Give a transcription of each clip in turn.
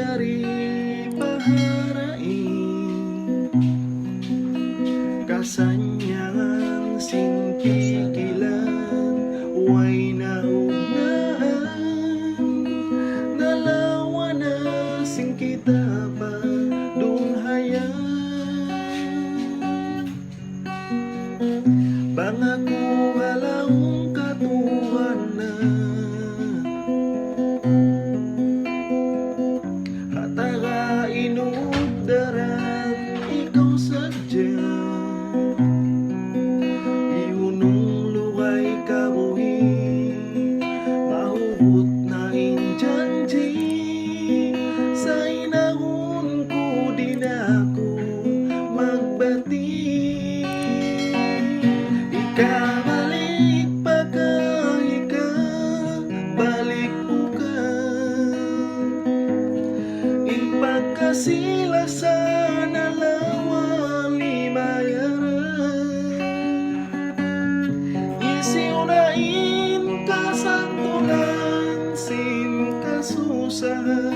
dari paharain kasanyangan sing kikilan way naugnaan dalawa na sing kita pa dunhayan bangaku halaung katuhan na hataga inugdaran ikaw sadya iunong lugay kabuhi mahugot na injanji sa inahon ko din ako magbati ikabalik pagka ikabalik mo ka pagkasila sa nalawa limayaran isiunain kasantulan sin kasusahan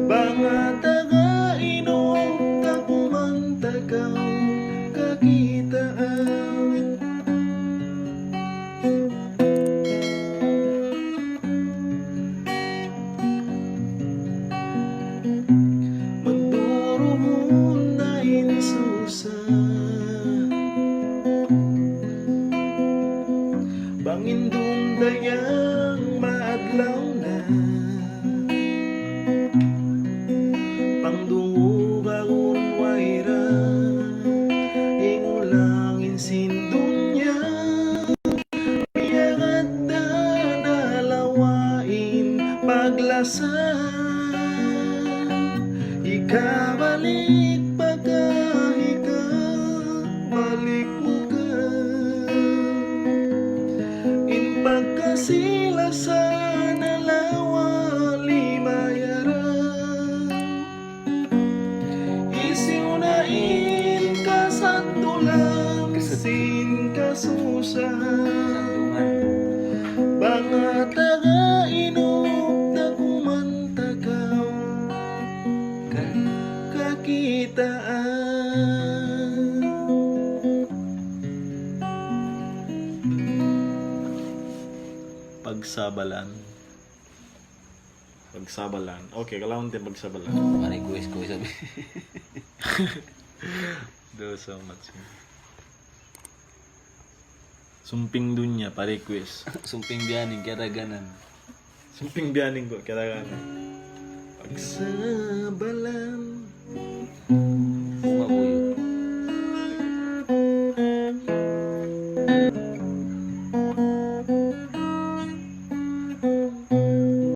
banga taga inom takumantagaw kakitaan Bangindong dayang maadlaw na pangdungog agon wayra ingulangin sindunya piyagat na nalawain paglasan ikabalik pagka ikabalik mo pagkasila sa nalawa limayaran isiunain kasantulan sin kasusahan banga taga inog na kumantagaw kakitaan. Pagsabalan. Okay, kailangan din pagsabalan. Mari ko sabi. Do so much. Sumping dunya pa-request. Sumping biyaning karaganan. Sumping biyaning ko karaganan. Pagsabalan.